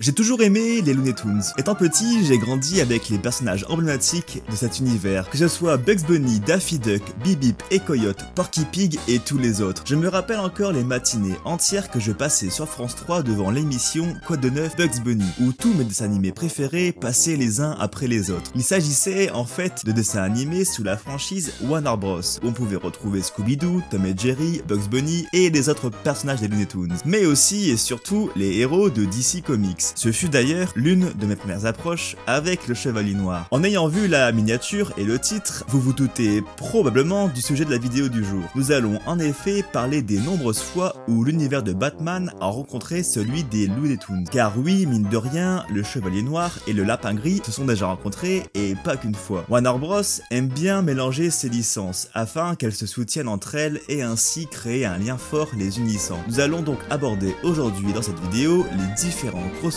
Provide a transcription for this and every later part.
J'ai toujours aimé les Looney Tunes. Étant petit, j'ai grandi avec les personnages emblématiques de cet univers, que ce soit Bugs Bunny, Daffy Duck, Bip-Bip et Coyote, Porky Pig et tous les autres. Je me rappelle encore les matinées entières que je passais sur France 3 devant l'émission Quoi de neuf Bugs Bunny, où tous mes dessins animés préférés passaient les uns après les autres. Il s'agissait en fait de dessins animés sous la franchise Warner Bros, où on pouvait retrouver Scooby-Doo, Tom et Jerry, Bugs Bunny et les autres personnages des Looney Tunes, mais aussi et surtout les héros de DC Comics. Ce fut d'ailleurs l'une de mes premières approches avec le Chevalier Noir. En ayant vu la miniature et le titre, vous vous doutez probablement du sujet de la vidéo du jour. Nous allons en effet parler des nombreuses fois où l'univers de Batman a rencontré celui des Looney Tunes. Car oui, mine de rien, le Chevalier Noir et le Lapin Gris se sont déjà rencontrés et pas qu'une fois. Warner Bros aime bien mélanger ses licences afin qu'elles se soutiennent entre elles et ainsi créer un lien fort les unissant. Nous allons donc aborder aujourd'hui dans cette vidéo les différents crossovers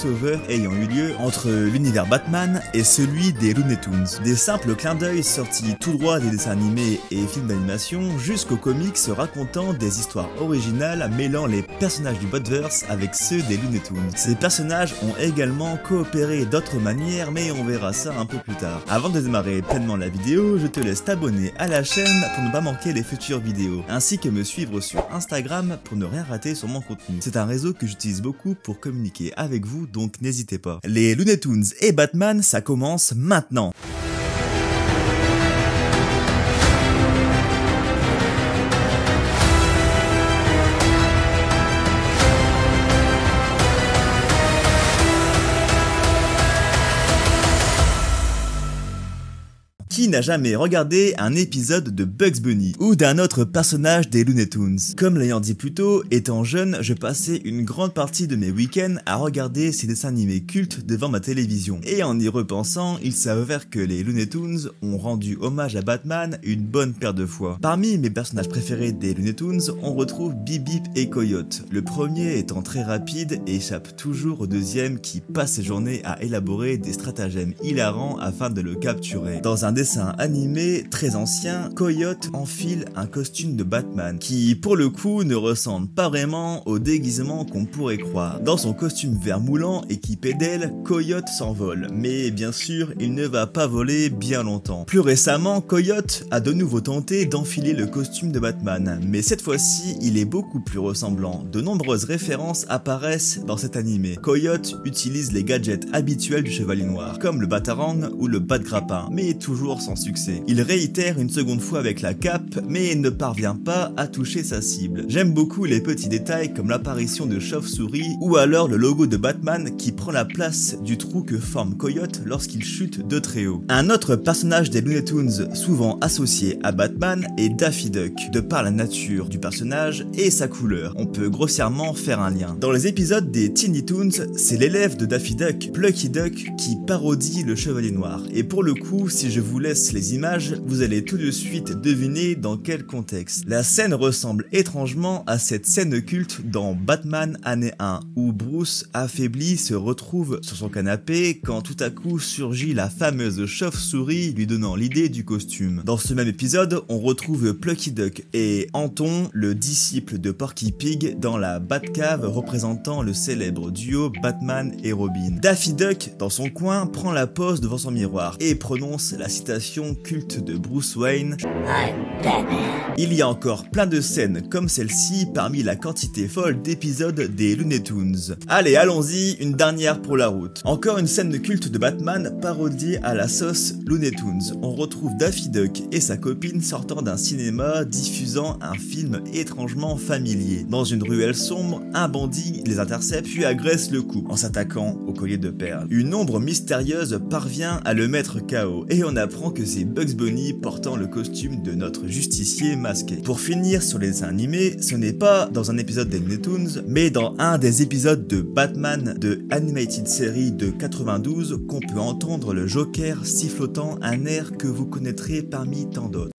ayant eu lieu entre l'univers Batman et celui des Looney Tunes. Des simples clins d'œil sortis tout droit des dessins animés et films d'animation jusqu'aux comics racontant des histoires originales mêlant les personnages du Batverse avec ceux des Looney Tunes. Ces personnages ont également coopéré d'autres manières, mais on verra ça un peu plus tard. Avant de démarrer pleinement la vidéo, je te laisse t'abonner à la chaîne pour ne pas manquer les futures vidéos, ainsi que me suivre sur Instagram pour ne rien rater sur mon contenu. C'est un réseau que j'utilise beaucoup pour communiquer avec vous, donc n'hésitez pas. Les Looney Tunes et Batman, ça commence maintenant. Qui n'a jamais regardé un épisode de Bugs Bunny ou d'un autre personnage des Looney Tunes? Comme l'ayant dit plus tôt, étant jeune, je passais une grande partie de mes week-ends à regarder ces dessins animés cultes devant ma télévision. Et en y repensant, il s'avère que les Looney Tunes ont rendu hommage à Batman une bonne paire de fois. Parmi mes personnages préférés des Looney Tunes, on retrouve Bip-Bip et Coyote. Le premier étant très rapide et échappe toujours au deuxième qui passe ses journées à élaborer des stratagèmes hilarants afin de le capturer. Dans un dessin animé très ancien, Coyote enfile un costume de Batman qui, pour le coup, ne ressemble pas vraiment au déguisement qu'on pourrait croire. Dans son costume vert moulant équipé d'ailes, Coyote s'envole, mais bien sûr, il ne va pas voler bien longtemps. Plus récemment, Coyote a de nouveau tenté d'enfiler le costume de Batman, mais cette fois-ci, il est beaucoup plus ressemblant. De nombreuses références apparaissent dans cet animé. Coyote utilise les gadgets habituels du Chevalier Noir, comme le Batarang ou le Bat-Grappin, mais toujours sans succès. Il réitère une seconde fois avec la cape, mais ne parvient pas à toucher sa cible. J'aime beaucoup les petits détails comme l'apparition de chauve-souris ou alors le logo de Batman qui prend la place du trou que forme Coyote lorsqu'il chute de très haut. Un autre personnage des Looney Tunes souvent associé à Batman est Daffy Duck, de par la nature du personnage et sa couleur. On peut grossièrement faire un lien. Dans les épisodes des Tiny Toons, c'est l'élève de Daffy Duck, Plucky Duck, qui parodie le Chevalier Noir. Et pour le coup, si je vous laisse les images, vous allez tout de suite deviner dans quel contexte. La scène ressemble étrangement à cette scène culte dans Batman année 1, où Bruce, affaibli, se retrouve sur son canapé quand tout à coup surgit la fameuse chauve-souris lui donnant l'idée du costume. Dans ce même épisode, on retrouve Plucky Duck et Anton, le disciple de Porky Pig, dans la Batcave représentant le célèbre duo Batman et Robin. Daffy Duck, dans son coin, prend la pose devant son miroir et prononce la citation culte de Bruce Wayne. Il y a encore plein de scènes comme celle-ci parmi la quantité folle d'épisodes des Looney Tunes. Allez, allons-y, une dernière pour la route. Encore une scène de culte de Batman parodiée à la sauce Looney Tunes. On retrouve Daffy Duck et sa copine sortant d'un cinéma diffusant un film étrangement familier. Dans une ruelle sombre, un bandit les intercepte puis agresse le couple en s'attaquant au collier de perles. Une ombre mystérieuse parvient à le mettre KO et on apprend que c'est Bugs Bunny portant le costume de notre justicier masqué. Pour finir sur les dessins animés, ce n'est pas dans un épisode des Looney Tunes, mais dans un des épisodes de Batman de Animated Series de 92 qu'on peut entendre le Joker sifflotant un air que vous connaîtrez parmi tant d'autres.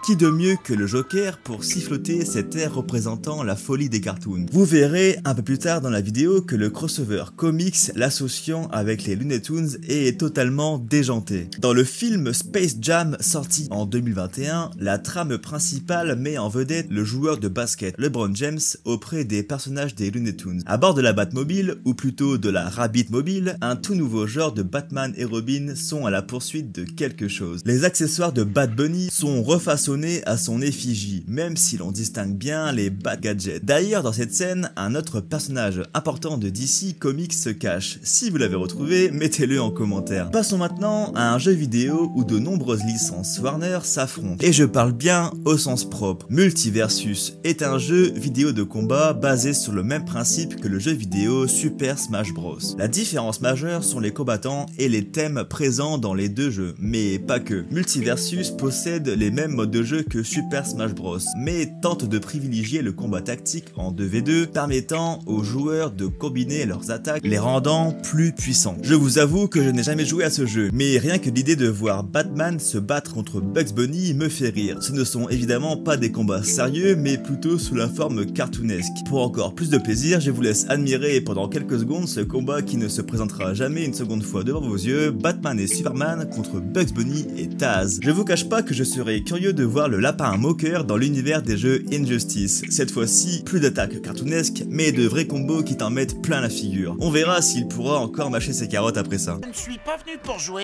Qui de mieux que le Joker pour siffloter cet air représentant la folie des cartoons? Vous verrez un peu plus tard dans la vidéo que le crossover comics l'associant avec les Looney Tunes est totalement déjanté. Dans le film Space Jam sorti en 2021, la trame principale met en vedette le joueur de basket LeBron James auprès des personnages des Looney Tunes. À bord de la Batmobile, ou plutôt de la Rabbit Mobile, un tout nouveau genre de Batman et Robin sont à la poursuite de quelque chose. Les accessoires de Bad Bunny sont refaçonnés à son effigie, même si l'on distingue bien les Bat Gadgets. D'ailleurs, dans cette scène, un autre personnage important de DC Comics se cache. Si vous l'avez retrouvé, mettez-le en commentaire. Passons maintenant à un jeu vidéo où de nombreuses licences Warner s'affrontent. Et je parle bien au sens propre. Multiversus est un jeu vidéo de combat basé sur le même principe que le jeu vidéo Super Smash Bros. La différence majeure sont les combattants et les thèmes présents dans les deux jeux, mais pas que. Multiversus possède les mêmes modes de jeu que Super Smash Bros, mais tente de privilégier le combat tactique en 2v2, permettant aux joueurs de combiner leurs attaques, les rendant plus puissants. Je vous avoue que je n'ai jamais joué à ce jeu, mais rien que l'idée de voir Batman se battre contre Bugs Bunny me fait rire. Ce ne sont évidemment pas des combats sérieux, mais plutôt sous la forme cartoonesque. Pour encore plus de plaisir, je vous laisse admirer pendant quelques secondes ce combat qui ne se présentera jamais une seconde fois devant vos yeux, Batman et Superman contre Bugs Bunny et Taz. Je vous cache pas que je serais curieux de voir le lapin moqueur dans l'univers des jeux Injustice. Cette fois-ci, plus d'attaques cartoonesques, mais de vrais combos qui t'en mettent plein la figure. On verra s'il pourra encore mâcher ses carottes après ça. Je ne suis pas venu pour jouer.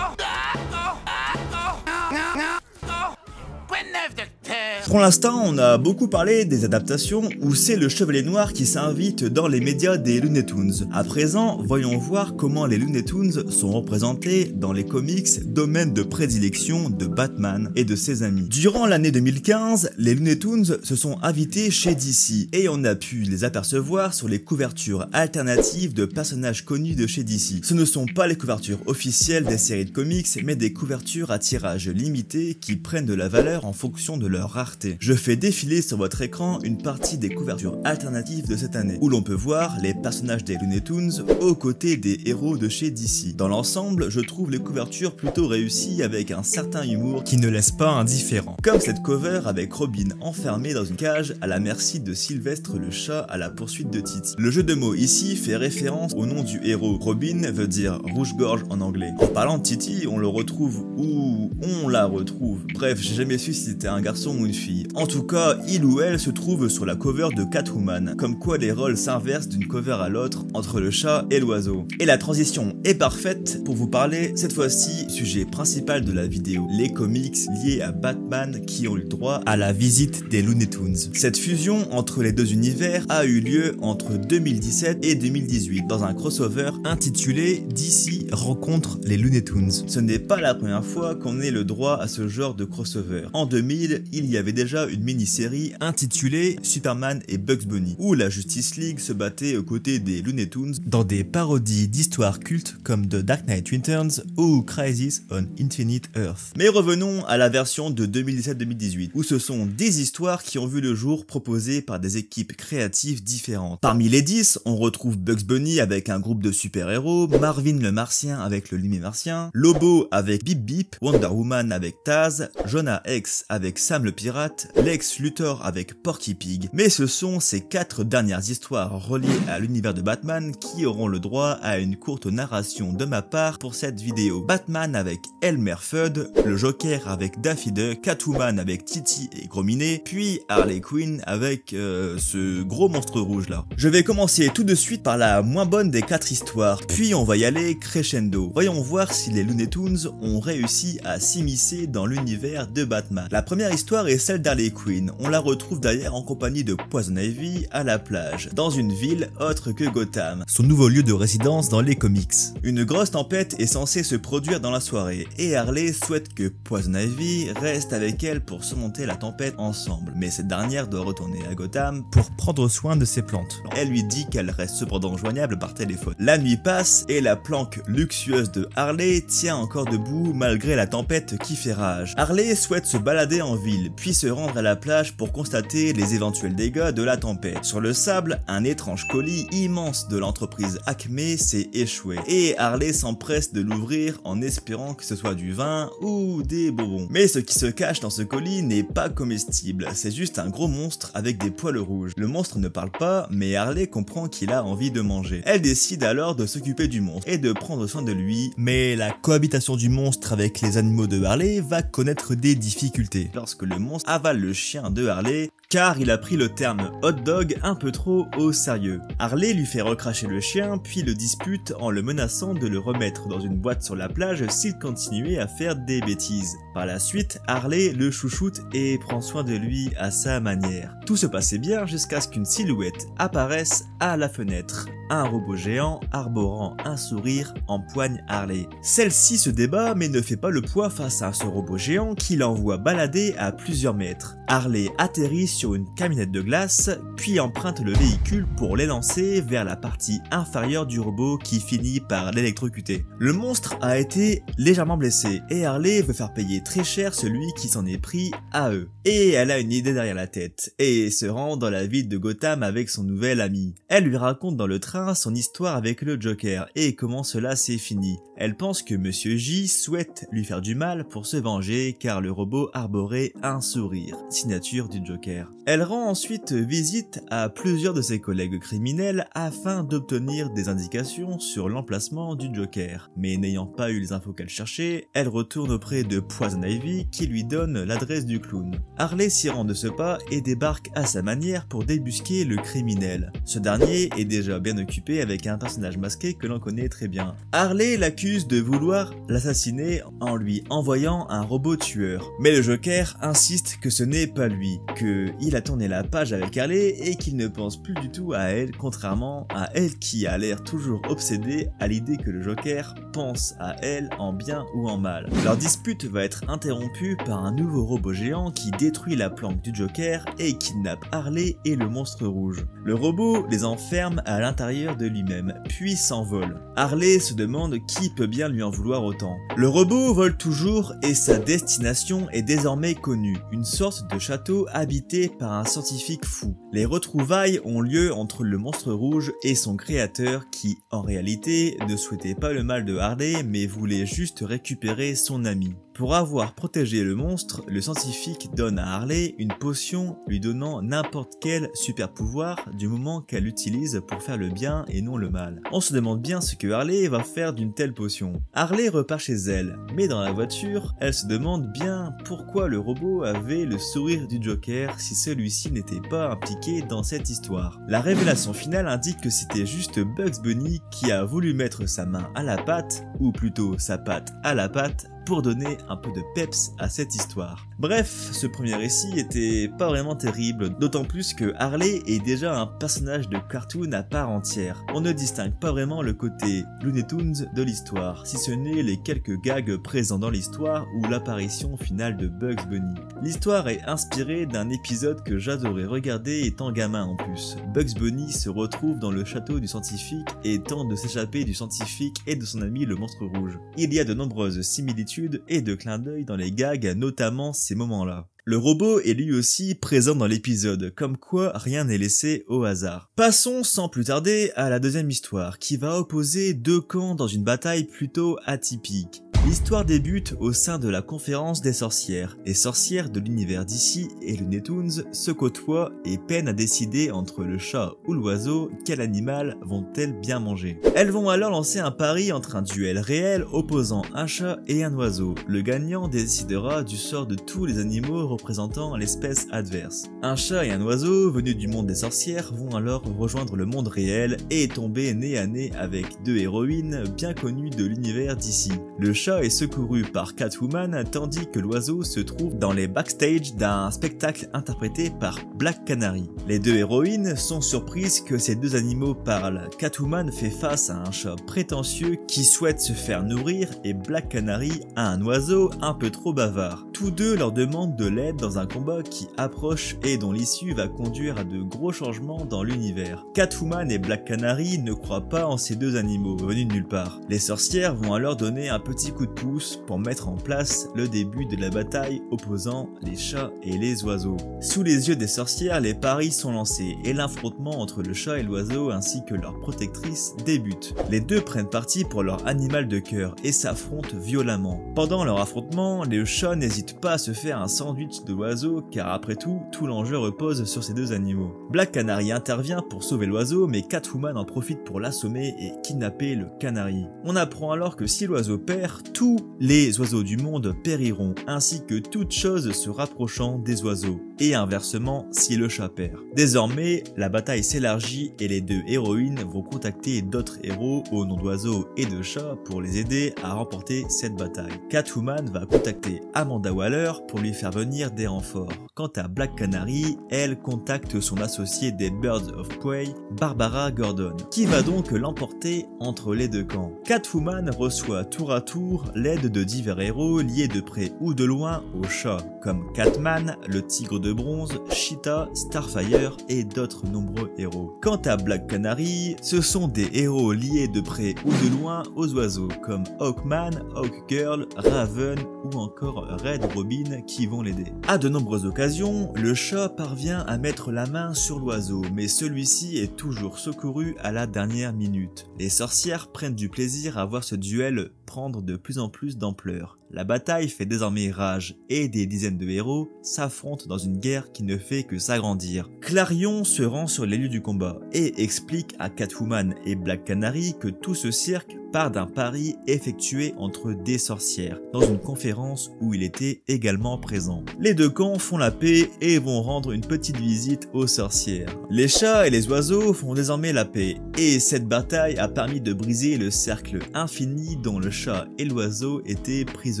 Point neuf, docteur. Pour l'instant, on a beaucoup parlé des adaptations où c'est le Chevalier Noir qui s'invite dans les médias des Looney Tunes. À présent, voyons voir comment les Looney Tunes sont représentés dans les comics, domaine de prédilection de Batman et de ses amis. Durant l'année 2015, les Looney Tunes se sont invités chez DC et on a pu les apercevoir sur les couvertures alternatives de personnages connus de chez DC. Ce ne sont pas les couvertures officielles des séries de comics, mais des couvertures à tirage limité qui prennent de la valeur en fonction de leur rareté. Je fais défiler sur votre écran une partie des couvertures alternatives de cette année, où l'on peut voir les personnages des Looney Tunes aux côtés des héros de chez DC. Dans l'ensemble, je trouve les couvertures plutôt réussies avec un certain humour qui ne laisse pas indifférent. Comme cette cover avec Robin enfermé dans une cage à la merci de Sylvestre le chat à la poursuite de Titi. Le jeu de mots ici fait référence au nom du héros. Robin veut dire rouge-gorge en anglais. En parlant de Titi, on le retrouve ou on la retrouve. Bref, j'ai jamais su si c'était un garçon ou une fille. En tout cas, il ou elle se trouve sur la cover de Catwoman, comme quoi les rôles s'inversent d'une cover à l'autre entre le chat et l'oiseau. Et la transition est parfaite pour vous parler, cette fois-ci, sujet principal de la vidéo, les comics liés à Batman qui ont eu le droit à la visite des Looney Tunes. Cette fusion entre les deux univers a eu lieu entre 2017 et 2018 dans un crossover intitulé DC rencontre les Looney Tunes. Ce n'est pas la première fois qu'on ait le droit à ce genre de crossover. En 2000, il y avait déjà une mini-série intitulée Superman et Bugs Bunny, où la Justice League se battait aux côtés des Looney Tunes dans des parodies d'histoires cultes comme The Dark Knight Returns ou Crisis on Infinite Earth. Mais revenons à la version de 2017-2018, où ce sont des histoires qui ont vu le jour proposées par des équipes créatives différentes. Parmi les 10, on retrouve Bugs Bunny avec un groupe de super-héros, Marvin le Martien avec le Limé Martien, Lobo avec Bip Bip, Wonder Woman avec Taz, Jonah Hex avec Sam le Pirate, Lex Luthor avec Porky Pig. Mais ce sont ces 4 dernières histoires reliées à l'univers de Batman qui auront le droit à une courte narration de ma part pour cette vidéo. Batman avec Elmer Fudd, le Joker avec Daffy Duck, Catwoman avec Titi et Gros Minet, puis Harley Quinn avec ce gros monstre rouge là. Je vais commencer tout de suite par la moins bonne des 4 histoires, puis on va y aller crescendo. Voyons voir si les Looney Tunes ont réussi à s'immiscer dans l'univers de Batman. La première histoire est celle d'Harley Quinn. On la retrouve d'ailleurs en compagnie de Poison Ivy à la plage, dans une ville autre que Gotham, son nouveau lieu de résidence dans les comics. Une grosse tempête est censée se produire dans la soirée, et Harley souhaite que Poison Ivy reste avec elle pour surmonter la tempête ensemble, mais cette dernière doit retourner à Gotham pour prendre soin de ses plantes. Elle lui dit qu'elle reste cependant joignable par téléphone. La nuit passe, et la planque luxueuse de Harley tient encore debout malgré la tempête qui fait rage. Harley souhaite se balader remonter en ville, puis se rendre à la plage pour constater les éventuels dégâts de la tempête. Sur le sable, un étrange colis immense de l'entreprise Acme s'est échoué, et Harley s'empresse de l'ouvrir en espérant que ce soit du vin ou des bonbons. Mais ce qui se cache dans ce colis n'est pas comestible, c'est juste un gros monstre avec des poils rouges. Le monstre ne parle pas, mais Harley comprend qu'il a envie de manger. Elle décide alors de s'occuper du monstre et de prendre soin de lui, mais la cohabitation du monstre avec les animaux de Harley va connaître des difficultés lorsque le monstre avale le chien de Harley, car il a pris le terme hot dog un peu trop au sérieux. Harley lui fait recracher le chien, puis le dispute en le menaçant de le remettre dans une boîte sur la plage s'il continuait à faire des bêtises. Par la suite, Harley le chouchoute et prend soin de lui à sa manière. Tout se passait bien jusqu'à ce qu'une silhouette apparaisse à la fenêtre. Un robot géant arborant un sourire empoigne Harley. Celle-ci se débat mais ne fait pas le poids face à ce robot géant qui l'envoie balader à plusieurs mètres. Harley atterrit sur une camionnette de glace, puis emprunte le véhicule pour l'élancer vers la partie inférieure du robot qui finit par l'électrocuter. Le monstre a été légèrement blessé et Harley veut faire payer très cher celui qui s'en est pris à eux. Et elle a une idée derrière la tête et se rend dans la ville de Gotham avec son nouvel ami. Elle lui raconte dans le train son histoire avec le Joker et comment cela s'est fini. Elle pense que Monsieur J souhaite lui faire du mal pour se venger car le robot arborait un sourire, signature du Joker. Elle rend ensuite visite à plusieurs de ses collègues criminels afin d'obtenir des indications sur l'emplacement du Joker. Mais n'ayant pas eu les infos qu'elle cherchait, elle retourne auprès de Poison Ivy qui lui donne l'adresse du clown. Harley s'y rend de ce pas et débarque à sa manière pour débusquer le criminel. Ce dernier est déjà bien occupé avec un personnage masqué que l'on connaît très bien. Harley l'accuse de vouloir l'assassiner en lui envoyant un robot tueur. Mais le Joker insiste que ce n'est pas lui, qu'il a tourné la page avec Harley et qu'il ne pense plus du tout à elle, contrairement à elle qui a l'air toujours obsédée à l'idée que le Joker pense à elle en bien ou en mal. Leur dispute va être interrompue par un nouveau robot géant qui détruit la planque du Joker et kidnappe Harley et le monstre rouge. Le robot les enferme à l'intérieur de lui-même, puis s'envole. Harley se demande qui peut bien lui en vouloir autant. Le robot vole toujours et sa destination est désormais connue, une sorte de château habité par un scientifique fou. Les retrouvailles ont lieu entre le monstre rouge et son créateur qui, en réalité, ne souhaitait pas le mal de Harley mais voulait juste récupérer son ami. Pour avoir protégé le monstre, le scientifique donne à Harley une potion lui donnant n'importe quel super pouvoir du moment qu'elle l'utilise pour faire le bien et non le mal. On se demande bien ce que Harley va faire d'une telle potion. Harley repart chez elle, mais dans la voiture, elle se demande bien pourquoi le robot avait le sourire du Joker si celui-ci n'était pas impliqué dans cette histoire. La révélation finale indique que c'était juste Bugs Bunny qui a voulu mettre sa main à la pâte, ou plutôt sa pâte à la pâte, pour donner un peu de peps à cette histoire. Bref, ce premier récit était pas vraiment terrible, d'autant plus que Harley est déjà un personnage de cartoon à part entière. On ne distingue pas vraiment le côté Looney Tunes de l'histoire, si ce n'est les quelques gags présents dans l'histoire ou l'apparition finale de Bugs Bunny. L'histoire est inspirée d'un épisode que j'adorais regarder étant gamin en plus. Bugs Bunny se retrouve dans le château du scientifique et tente de s'échapper du scientifique et de son ami le monstre rouge. Il y a de nombreuses similitudes et de clins d'œil dans les gags, notamment ces moments-là. Le robot est lui aussi présent dans l'épisode, comme quoi rien n'est laissé au hasard. Passons sans plus tarder à la deuxième histoire, qui va opposer deux camps dans une bataille plutôt atypique. L'histoire débute au sein de la conférence des sorcières. Les sorcières de l'univers d'ici et Looney Tunes se côtoient et peinent à décider entre le chat ou l'oiseau quel animal vont-elles bien manger. Elles vont alors lancer un pari entre un duel réel opposant un chat et un oiseau. Le gagnant décidera du sort de tous les animaux représentant l'espèce adverse. Un chat et un oiseau venus du monde des sorcières vont alors rejoindre le monde réel et tomber nez à nez avec deux héroïnes bien connues de l'univers d'ici. Le chat est secouru par Catwoman tandis que l'oiseau se trouve dans les backstage d'un spectacle interprété par Black Canary. Les deux héroïnes sont surprises que ces deux animaux parlent. Catwoman fait face à un chat prétentieux qui souhaite se faire nourrir et Black Canary à un oiseau un peu trop bavard. Tous deux leur demandent de l'aide dans un combat qui approche et dont l'issue va conduire à de gros changements dans l'univers. Catwoman et Black Canary ne croient pas en ces deux animaux venus de nulle part. Les sorcières vont alors donner un petit coup coup de pouce pour mettre en place le début de la bataille opposant les chats et les oiseaux. Sous les yeux des sorcières, les paris sont lancés et l'affrontement entre le chat et l'oiseau ainsi que leur protectrice débute. Les deux prennent parti pour leur animal de cœur et s'affrontent violemment. Pendant leur affrontement, le chat n'hésite pas à se faire un sandwich de l'oiseau car après tout l'enjeu repose sur ces deux animaux. Black Canary intervient pour sauver l'oiseau mais Catwoman en profite pour l'assommer et kidnapper le canari. On apprend alors que si l'oiseau perd, tous les oiseaux du monde périront ainsi que toute chose se rapprochant des oiseaux et inversement si le chat perd. Désormais, la bataille s'élargit et les deux héroïnes vont contacter d'autres héros au nom d'oiseaux et de chats pour les aider à remporter cette bataille. Catwoman va contacter Amanda Waller pour lui faire venir des renforts. Quant à Black Canary, elle contacte son associée des Birds of Prey, Barbara Gordon, qui va donc l'emporter entre les deux camps. Catwoman reçoit tour à tour l'aide de divers héros liés de près ou de loin au chat, comme Catman, le tigre de bronze, Cheetah, Starfire et d'autres nombreux héros. Quant à Black Canary, ce sont des héros liés de près ou de loin aux oiseaux, comme Hawkman, Hawkgirl, Raven ou encore Red Robin qui vont l'aider. À de nombreuses occasions, le chat parvient à mettre la main sur l'oiseau, mais celui-ci est toujours secouru à la dernière minute. Les sorcières prennent du plaisir à voir ce duel prendre de plus en plus d'ampleur. La bataille fait désormais rage et des dizaines de héros s'affrontent dans une guerre qui ne fait que s'agrandir. Clarion se rend sur les lieux du combat et explique à Catwoman et Black Canary que tout ce cirque part d'un pari effectué entre des sorcières dans une conférence où il était également présent. Les deux camps font la paix et vont rendre une petite visite aux sorcières. Les chats et les oiseaux font désormais la paix et cette bataille a permis de briser le cercle infini dont le chat et l'oiseau étaient prisonniers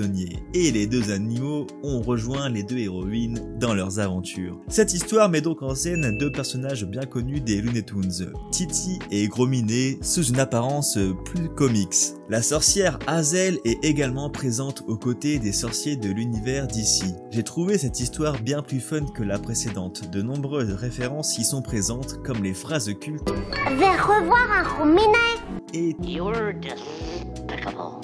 et les deux animaux ont rejoint les deux héroïnes dans leurs aventures. Cette histoire met donc en scène deux personnages bien connus des Looney Tunes, Titi et Gros Minet, sous une apparence plus comics. La sorcière Hazel est également présente aux côtés des sorciers de l'univers DC. J'ai trouvé cette histoire bien plus fun que la précédente. De nombreuses références y sont présentes comme les phrases cultes Vers revoir un Gros Minet et You're despicable.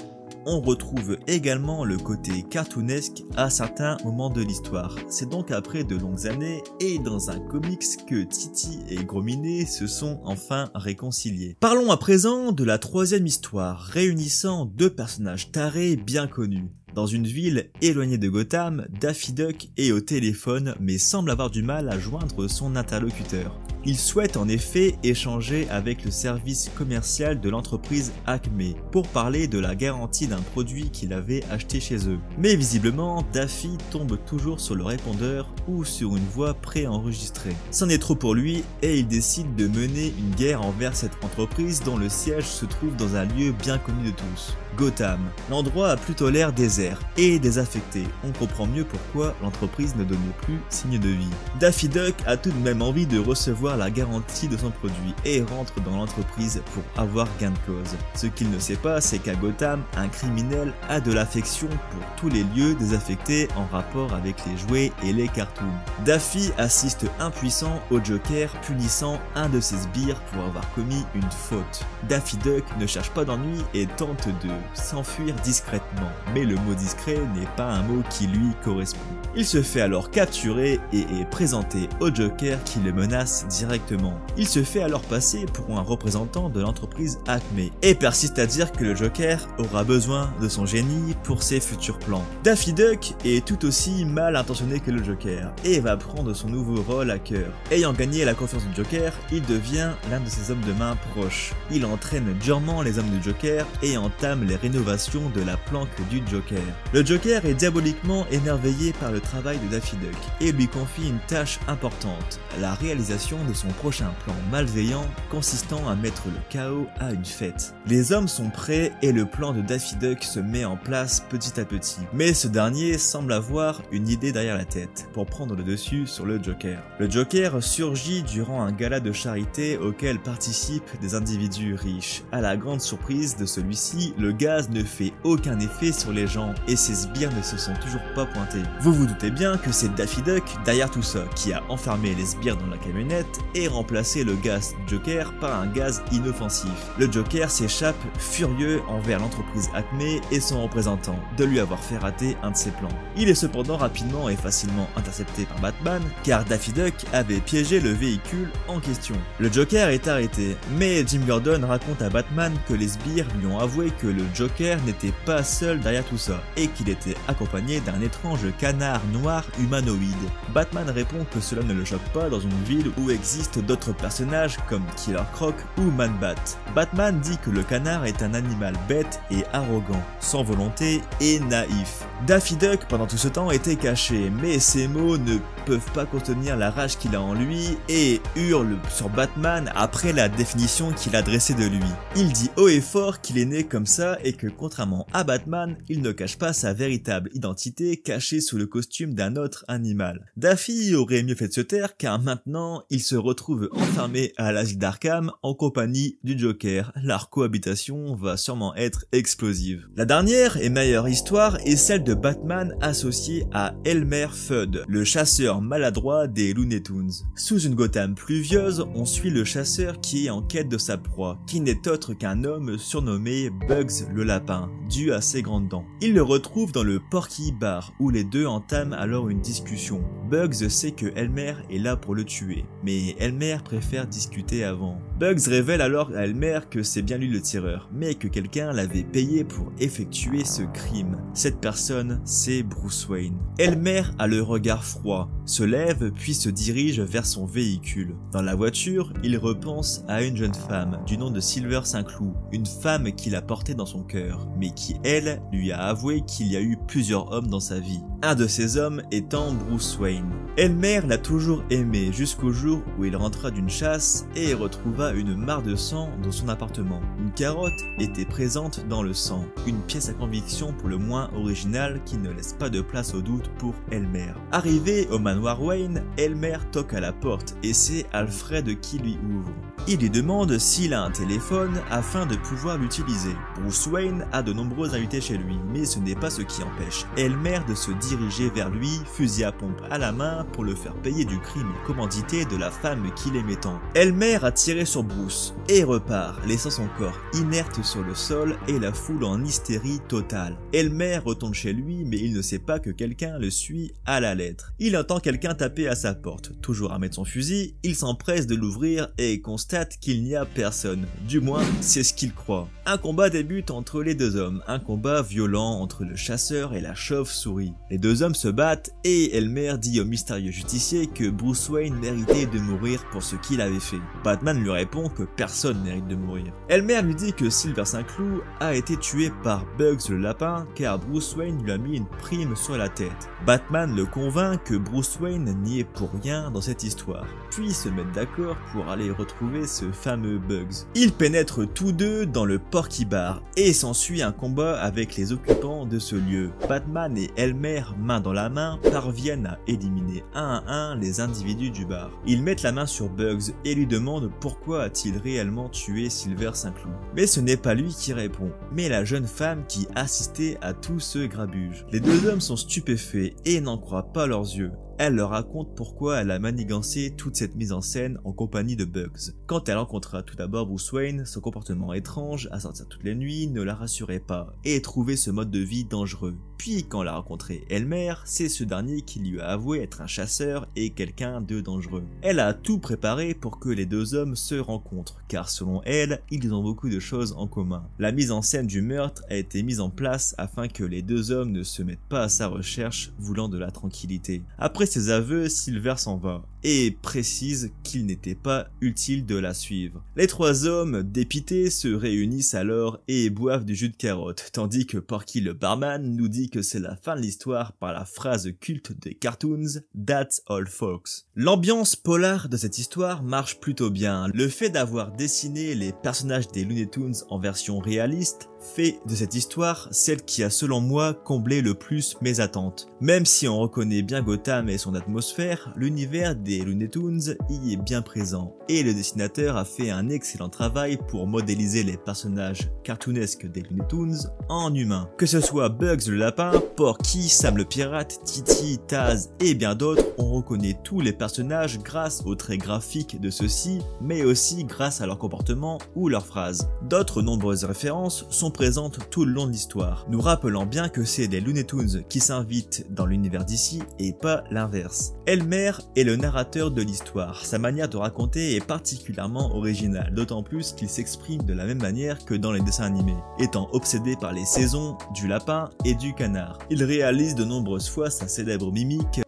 on retrouve également le côté cartoonesque à certains moments de l'histoire. C'est donc après de longues années et dans un comics que Titi et Gros Minet se sont enfin réconciliés. Parlons à présent de la troisième histoire, réunissant deux personnages tarés bien connus. Dans une ville éloignée de Gotham, Daffy Duck est au téléphone mais semble avoir du mal à joindre son interlocuteur. Il souhaite en effet échanger avec le service commercial de l'entreprise Acme pour parler de la garantie d'un produit qu'il avait acheté chez eux. Mais visiblement, Daffy tombe toujours sur le répondeur ou sur une voix préenregistrée. C'en est trop pour lui et il décide de mener une guerre envers cette entreprise dont le siège se trouve dans un lieu bien connu de tous, Gotham. L'endroit a plutôt l'air désert et désaffecté. On comprend mieux pourquoi l'entreprise ne donnait plus signe de vie. Daffy Duck a tout de même envie de recevoir la garantie de son produit et rentre dans l'entreprise pour avoir gain de cause. Ce qu'il ne sait pas, c'est qu'à Gotham, un criminel a de l'affection pour tous les lieux désaffectés en rapport avec les jouets et les cartoons. Daffy assiste impuissant au Joker punissant un de ses sbires pour avoir commis une faute. Daffy Duck ne cherche pas d'ennui et tente de s'enfuir discrètement, mais le mot discret n'est pas un mot qui lui correspond. Il se fait alors capturer et est présenté au Joker qui le menace directement. Il se fait alors passer pour un représentant de l'entreprise Acme et persiste à dire que le Joker aura besoin de son génie pour ses futurs plans. Daffy Duck est tout aussi mal intentionné que le Joker et va prendre son nouveau rôle à cœur. Ayant gagné la confiance du Joker, il devient l'un de ses hommes de main proches. Il entraîne durement les hommes du Joker et entame les rénovations de la planque du Joker. Le Joker est diaboliquement émerveillé par le travail de Daffy Duck et lui confie une tâche importante, la réalisation de son prochain plan malveillant consistant à mettre le chaos à une fête. Les hommes sont prêts et le plan de Daffy Duck se met en place petit à petit, mais ce dernier semble avoir une idée derrière la tête pour prendre le dessus sur le Joker. Le Joker surgit durant un gala de charité auquel participent des individus riches. À la grande surprise de celui-ci, le gala gaz ne fait aucun effet sur les gens et ces sbires ne se sont toujours pas pointés. Vous vous doutez bien que c'est Daffy Duck derrière tout ça qui a enfermé les sbires dans la camionnette et remplacé le gaz Joker par un gaz inoffensif. Le Joker s'échappe furieux envers l'entreprise Acme et son représentant de lui avoir fait rater un de ses plans. Il est cependant rapidement et facilement intercepté par Batman car Daffy Duck avait piégé le véhicule en question. Le Joker est arrêté, mais Jim Gordon raconte à Batman que les sbires lui ont avoué que le Joker n'était pas seul derrière tout ça et qu'il était accompagné d'un étrange canard noir humanoïde. Batman répond que cela ne le choque pas dans une ville où existent d'autres personnages comme Killer Croc ou Man-Bat. Batman dit que le canard est un animal bête et arrogant, sans volonté et naïf. Daffy Duck pendant tout ce temps était caché, mais ses mots ne peuvent pas contenir la rage qu'il a en lui et hurle sur Batman après la définition qu'il a dressée de lui. Il dit haut et fort qu'il est né comme ça et que contrairement à Batman, il ne cache pas sa véritable identité cachée sous le costume d'un autre animal. Daffy aurait mieux fait de se taire car maintenant il se retrouve enfermé à l'asile d'Arkham en compagnie du Joker. Leur cohabitation va sûrement être explosive. La dernière et meilleure histoire est celle de Batman associé à Elmer Fudd, le chasseur maladroit des Looney Tunes. Sous une Gotham pluvieuse, on suit le chasseur qui est en quête de sa proie, qui n'est autre qu'un homme surnommé Bugs le lapin, dû à ses grandes dents. Il le retrouve dans le Porky Bar, où les deux entament alors une discussion. Bugs sait que Elmer est là pour le tuer, mais Elmer préfère discuter avant. Bugs révèle alors à Elmer que c'est bien lui le tireur, mais que quelqu'un l'avait payé pour effectuer ce crime. Cette personne, c'est Bruce Wayne. Elmer a le regard froid, se lève puis se dirige vers son véhicule. Dans la voiture, il repense à une jeune femme du nom de Silver Saint-Cloud, une femme qu'il a portée dans son cœur, mais qui, elle, lui a avoué qu'il y a eu plusieurs hommes dans sa vie. Un de ces hommes étant Bruce Wayne. Elmer l'a toujours aimé jusqu'au jour où il rentra d'une chasse et retrouva une mare de sang dans son appartement. Une carotte était présente dans le sang, une pièce à conviction pour le moins originale qui ne laisse pas de place au doute pour Elmer. Arrivé au manoir Wayne, Elmer toque à la porte et c'est Alfred qui lui ouvre. Il lui demande s'il a un téléphone afin de pouvoir l'utiliser. Bruce Wayne a de nombreux invités chez lui, mais ce n'est pas ce qui empêche Elmer de se diriger vers lui, fusil à pompe à la main, pour le faire payer du crime commandité de la femme qu'il aimait tant. Elmer a tiré sur Bruce et repart, laissant son corps inerte sur le sol et la foule en hystérie totale. Elmer retourne chez lui, mais il ne sait pas que quelqu'un le suit à la lettre. Il entend quelqu'un taper à sa porte. Toujours armé de son fusil, il s'empresse de l'ouvrir et constate qu'il n'y a personne. Du moins, c'est ce qu'il croit. Un combat débute entre les deux hommes, un combat violent entre le chasseur et la chauve-souris. Les deux hommes se battent et Elmer dit au mystérieux justicier que Bruce Wayne méritait de mourir pour ce qu'il avait fait. Batman lui répond que personne mérite de mourir. Elmer lui dit que Silver Saint-Cloud a été tué par Bugs le lapin car Bruce Wayne lui a mis une prime sur la tête. Batman le convainc que Bruce Wayne n'y est pour rien dans cette histoire, puis se mettent d'accord pour aller retrouver ce fameux Bugs. Ils pénètrent tous deux dans le Porky Bar et s'ensuit un combat avec les occupants de ce lieu. Batman et Elmer, main dans la main, parviennent à éliminer un à un les individus du bar. Ils mettent la main sur Bugs et lui demandent pourquoi a-t-il réellement tué Silver Saint-Cloud. Mais ce n'est pas lui qui répond, mais la jeune femme qui assistait à tout ce grabuge. Les deux hommes sont stupéfaits et n'en croient pas leurs yeux. Elle leur raconte pourquoi elle a manigancé toute cette mise en scène en compagnie de Bugs. Quand elle rencontra tout d'abord Bruce Wayne, son comportement étrange, à sortir toutes les nuits, ne la rassurait pas, et trouvait ce mode de vie dangereux. Puis quand elle a rencontré Elmer, c'est ce dernier qui lui a avoué être un chasseur et quelqu'un de dangereux. Elle a tout préparé pour que les deux hommes se rencontrent, car selon elle, ils ont beaucoup de choses en commun. La mise en scène du meurtre a été mise en place afin que les deux hommes ne se mettent pas à sa recherche, voulant de la tranquillité. Après ses aveux, Silver s'en va et précise qu'il n'était pas utile de la suivre. Les trois hommes, dépités, se réunissent alors et boivent du jus de carotte, tandis que Porky le barman nous dit que c'est la fin de l'histoire par la phrase culte des cartoons « That's all folks ». L'ambiance polar de cette histoire marche plutôt bien. Le fait d'avoir dessiné les personnages des Looney Tunes en version réaliste fait de cette histoire celle qui a selon moi comblé le plus mes attentes. Même si on reconnaît bien Gotham et son atmosphère, l'univers des des Looney Tunes y est bien présent, et le dessinateur a fait un excellent travail pour modéliser les personnages cartoonesques des Looney Tunes en humains. Que ce soit Bugs le lapin, Porky, Sam le pirate, Titi, Taz et bien d'autres, on reconnaît tous les personnages grâce aux traits graphiques de ceux-ci, mais aussi grâce à leur comportement ou leurs phrases. D'autres nombreuses références sont présentes tout le long de l'histoire, nous rappelant bien que c'est des Looney Tunes qui s'invitent dans l'univers d'ici et pas l'inverse. Elmer est le narrateur de l'histoire, sa manière de raconter est particulièrement originale, d'autant plus qu'il s'exprime de la même manière que dans les dessins animés, étant obsédé par les saisons, du lapin et du canard. Il réalise de nombreuses fois sa célèbre mimique.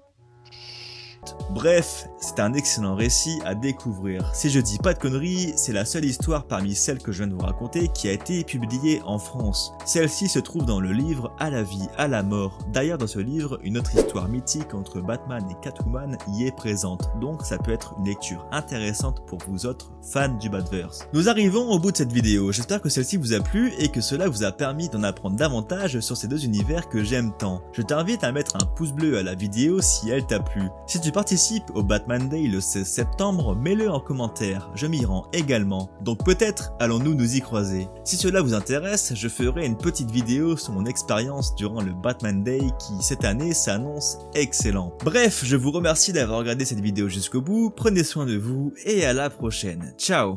Bref, c'est un excellent récit à découvrir. Si je dis pas de conneries, c'est la seule histoire parmi celles que je viens de vous raconter qui a été publiée en France. Celle-ci se trouve dans le livre À la vie, à la mort. D'ailleurs, dans ce livre, une autre histoire mythique entre Batman et Catwoman y est présente, donc ça peut être une lecture intéressante pour vous autres fans du Batverse. Nous arrivons au bout de cette vidéo, j'espère que celle-ci vous a plu et que cela vous a permis d'en apprendre davantage sur ces deux univers que j'aime tant. Je t'invite à mettre un pouce bleu à la vidéo si elle t'a plu. Si tu participes au Batman Day le 16 septembre, mets-le en commentaire, je m'y rends également, donc peut-être allons-nous nous y croiser. Si cela vous intéresse, je ferai une petite vidéo sur mon expérience durant le Batman Day qui cette année s'annonce excellent. Bref, je vous remercie d'avoir regardé cette vidéo jusqu'au bout, prenez soin de vous et à la prochaine. Ciao.